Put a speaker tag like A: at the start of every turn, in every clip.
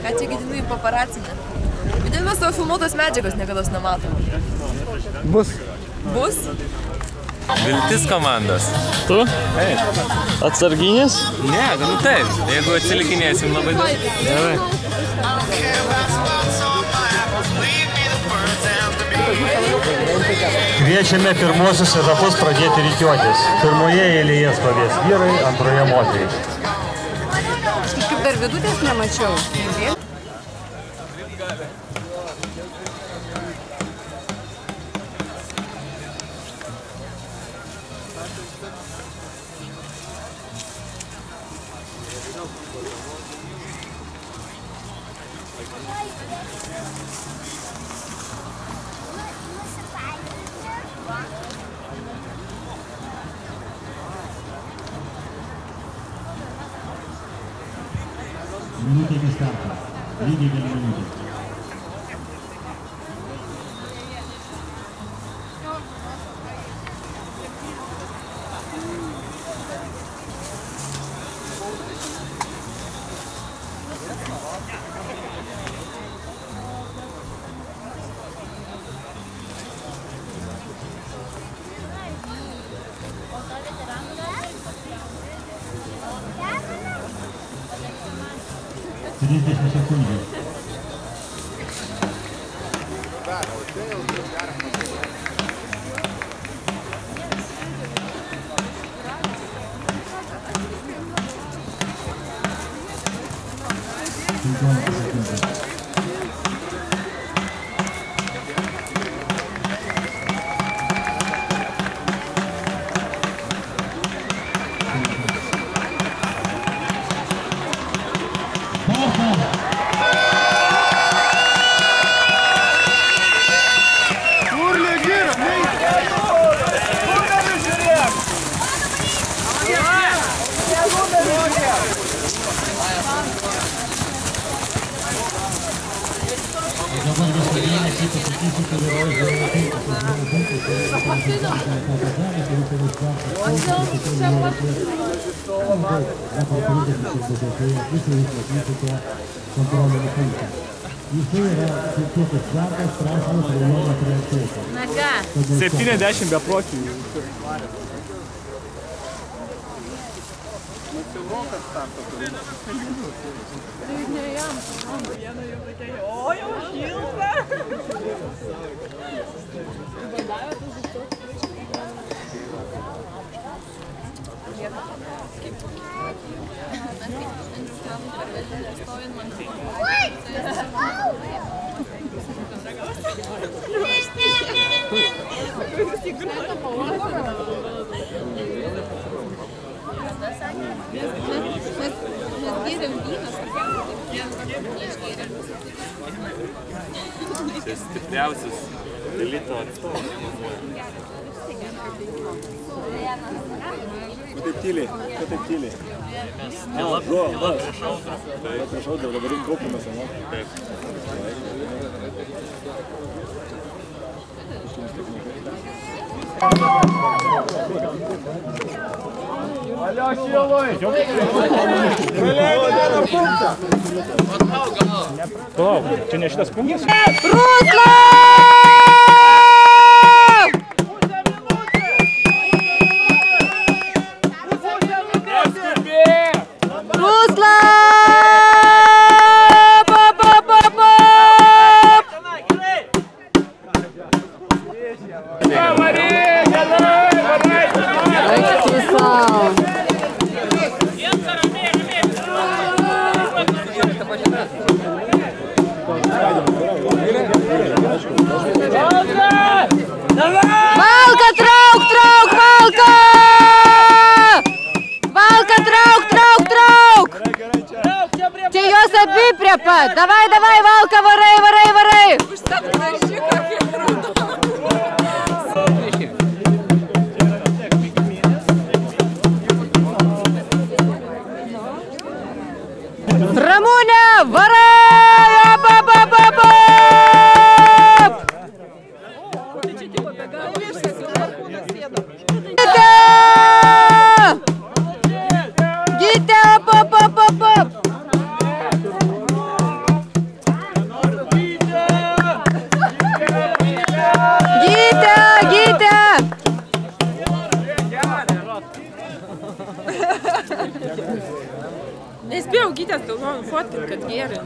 A: Ką čia gedinu į paparacinę? Vidinime savo filmuotos medžiagos niekados nematom.
B: Bus.
A: Bus?
C: Viltis komandos.
B: Tu? Atsarginis?
C: Ne, nu taip, jeigu atsilikinėsim labai daug.
B: Gerai.
D: Kviečiame pirmosius etapus pradėti rikiuotis. Pirmoje eilėje stovės vyrai, antroje moteriai.
A: Aš kažkaip dar vidutės nemačiau.
E: Minutė iki starto. Lygiai 1 minutė.
A: Na ką?
B: 70 bepročių.
A: O, jau šilta.
C: Čia stipriausias elito atstovas.
B: Ko taip tyliai? Prieš audrą, dabar kaupimės, ne?
C: Taip.
B: Alio šiloj! Palauk, čia ne šitas punktas?
A: Ruslan!
B: Aišku,
A: Nespėjau gytės, galvoju, fotkint, kad gerai.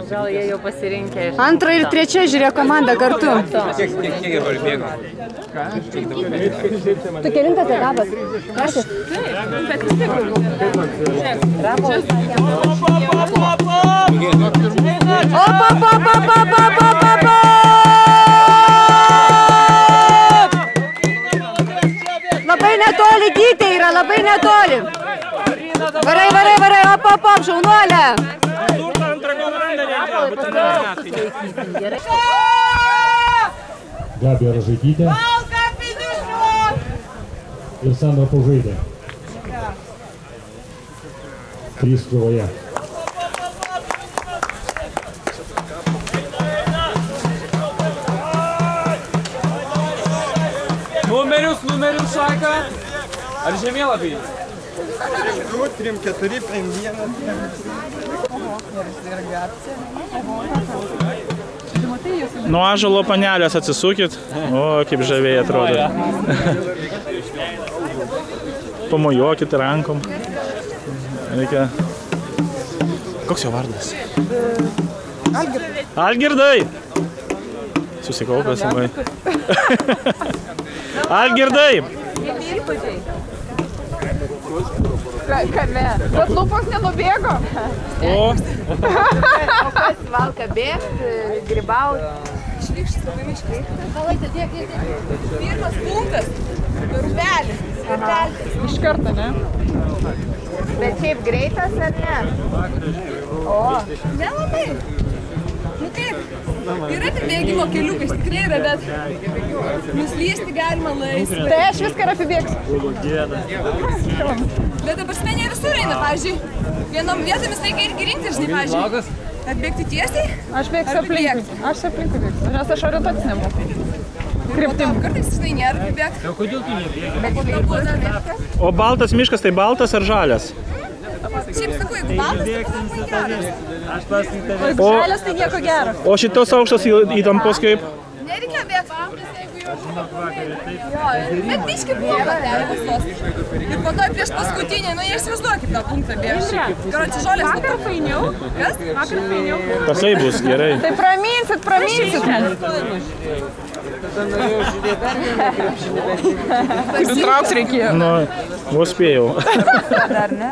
F: Gal jie jau pasirinkė.
G: Antra ir trečia žiūrėjo komanda kartu.
C: Kiek dabar bėgo?
G: Tu kelintas etapas? Trečias?
A: Bet vis tiek daugiau.
G: Labai netoli gytė yra, labai netoli. Varai, varai, varai, op, šaunuolė.
E: Gabija Ražaitytė ir Sandra Paužaitė. 3 kovoje.
C: Numerius šaką. Ar žemėlapiai?
B: 3, 4, 5, 1.
H: Nuo ąžuolo panelės atsisukit. O, kaip žaviai atrodo. Pamojuokit rankom. Reikia... Koks jo vardas? Algirdai! Susikaupęs labai. Algirdai!
A: Kame? Bet lūpos nenubėgo.
H: O?
F: Kas valka bėgti, grybauti.
A: Šlykštis labai miškai. Palaitė tiek. Pirmas punktas. Rubelis. Iš karto, ne?
F: Bet šiaip greitas ar ne? O.
A: Nelabai. Nu kaip? Yra tik bėgimo keliukais, tikrai yra, bet nuslysti galima laisvai.
F: Tai aš viską ir apibėgsiu.
A: Bet dabar smenė visur eina, pavyzdžiui. Vienom vietomis reikia irgi rinkti, žinai, pavyzdžiui. Atbėgti tiesiai?
F: Aš bėgsiu aplinkui. Aš aplinkui bėgsiu, nes aš orientuotis nemoku. Kryptim.
A: Kartais, žinai, nėra kaip bėgti. O kodėl tu nebėgti?
H: O baltas miškas tai baltas ar žalias?
A: Šiaip sakau, jeigu baltas, tai geras.
H: O,
F: Žalias tai nieko gero.
H: o šitos aukštos įtampos kaip?
A: Nereikia bėgti. Jeigu jau žinau, bet biški buvo patelės tos. Ir po to prieš paskutinį, nu jie įsivaizduoja kaip tą punktą bėgti. Karoči, žolės vakar fainiau. Kas? Vakar fainiau.
H: Pasai bus, gerai.
F: Tai praminsit.
A: Pasitrauks reikėjo.
H: Nu, vos spėjau.
F: Dar ne?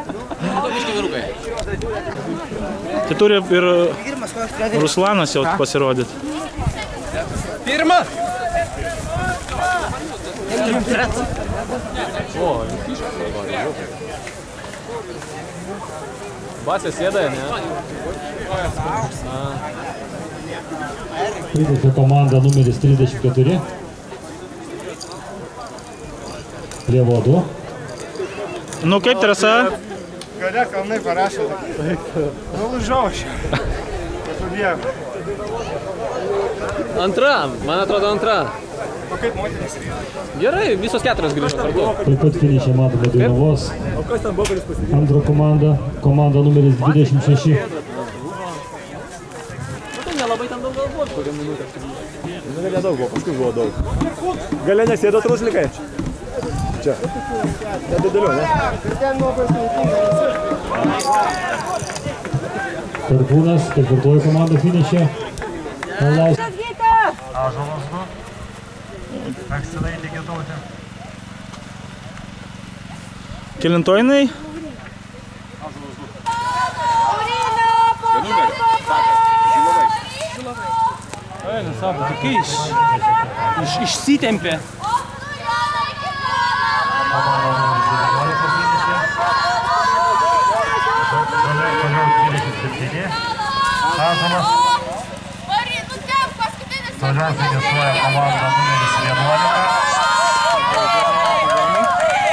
H: Tai turi ir Ruslanas jau pasirodyti.
C: Pirma! Basė sėda, ne?
E: Pridėti komanda numeris 34. Prie vadų.
H: Nu, kaip trasa?
B: Gale kalnai parašė. Nulūžau aš. Pabėgau.
C: Antra, man atrodo antra.
B: O kaip moteris?
C: Gerai, visos 4 grįžo kartu.
E: Taip pat finiše matome Dainavos. Antro komanda numeris 26.
C: Tai nelabai tam daug galvot, kokią minutę.
B: Nu, nedaug buvo, paskui buvo daug. Gale nesėdo truslikai? Čia. Čia dideliu, ne?
E: Perkūnas, 4 komanda finiše. Ąžuolas 2.
D: Aksinai tikėtauti.
H: Kelintojinai?
C: Išsitempė.
D: Toliau finišuoja komanda numeris 11.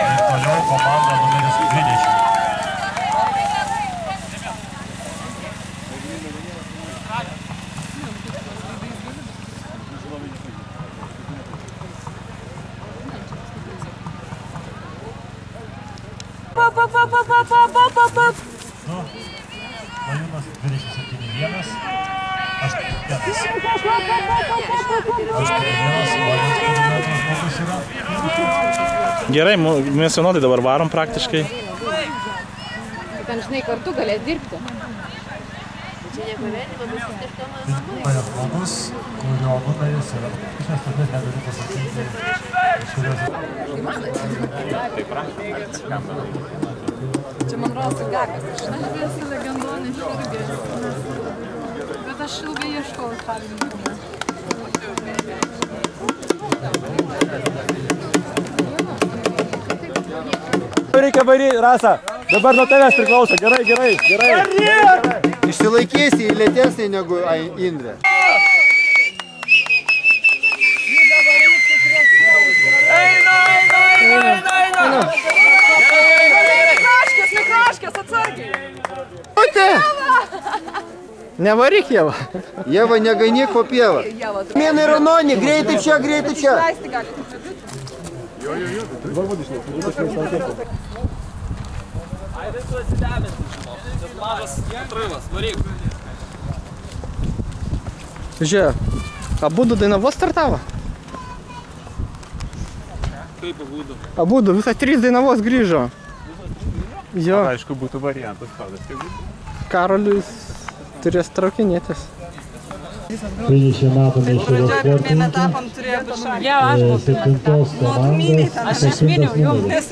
D: Ir toliau komanda numeris 20.
E: Valiūnas 27-1. 8-1.
H: Gerai, mes vienodai dabar varom praktiškai.
G: Ten, žinai, kartu galės dirbti.
E: Pajas žmogus, kurio numeris yra. Iš esmės negaliu pasakyti.
A: Čia man rodos gakas. Aš nežinau, legendonė širgės. Bet aš ilgai ieškau savininkų.
B: Reikia varyti, Rasa. Dabar nuo tavęs priklauso. Gerai, gerai, gerai.
I: Išsilaikysi lėtesnį negu Indrė.
A: Mikraškės, atsargiai.
I: Nevaryk, Jeva. Jeva, negainyk po pievą. Mėnai ranonį, greitai čia, greitai čia. Žiūrėk, abudu Dainavos startavo?
C: Kaip abudu?
I: Abudu, visą 3 Dainavos grįžo. Jo.
B: Aišku, būtų variantas.
I: Karolis turės traukinėtis.
E: Finiše matome iš šalies sportininkų. 7 komandos, 7 numeris.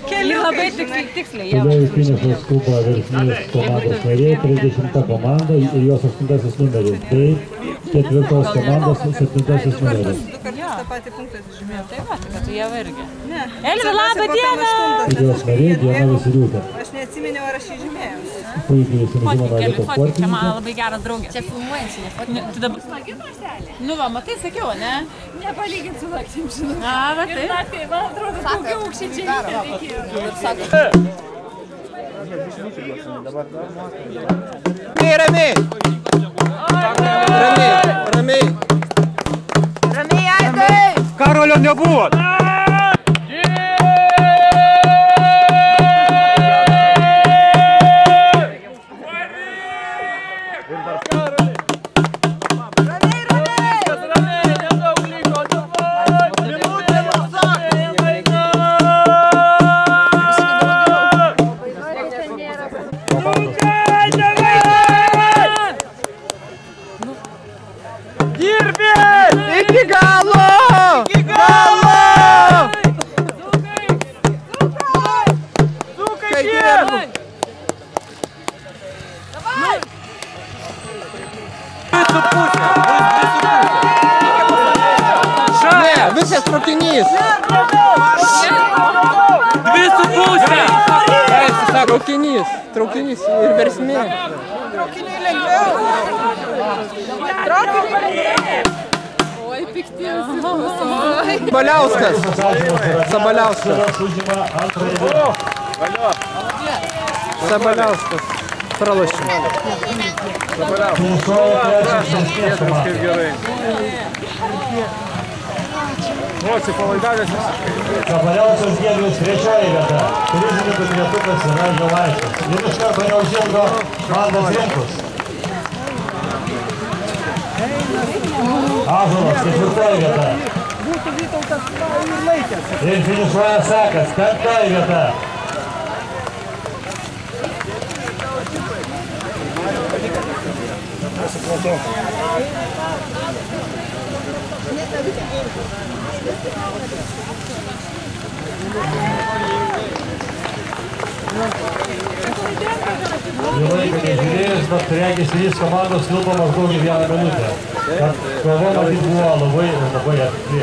F: Keli labai tiksliai.
E: Toliau į finišą skuba Versmės komandos nariai, 30 komanda ir jos 8 numeris, bei 4 komandos 7 numeris.
F: Elvi, labą dieną!
E: Ir jos nariai Diana Vasiliūtė.
A: Aš neatsiminiau, ar aš jį žymėjau.
E: Puikiai žinoma Elito
F: Čia man
E: sportininkė.
F: labai geras draugės. Čia filmuojančiai, ne? Tu dabar... Nu va, matai, sakiau, ne?
A: Nepalyginti su naktim, žinau.
F: A, va tai.
A: Naktį, man atrodo, daugiau aukščiai čia reikėjo.
I: Ramiai! Ramiai!
G: Ramiai, Aidai!
B: Karolio nebuvo.
I: Iki galo! Iki galo! Zukai, dirbu! Ne, visas traukinys! 2,5! Traukinys ir Versmė.
A: Traukiniai lengviau. Oi, pikti visi.
I: Sabaliauskas. Sabaliauskas. Pralošė.
B: Kaip gerai. O, atsipalaidavęs visiškai.
E: Sabaliauskas Giedrius 3 vieta. Prizininkų trejetukas yra Žilaitis. Ir iš karto neužilgo Mandas Rimkus. Ąžuolas 4 vieta. Ir finišuoja Sakas 5 vieta. Į laiką nežiūrėjus, bet regis 3 komandos tilpo maždaug į 1 minutę. Kova matyt buvo labai arti.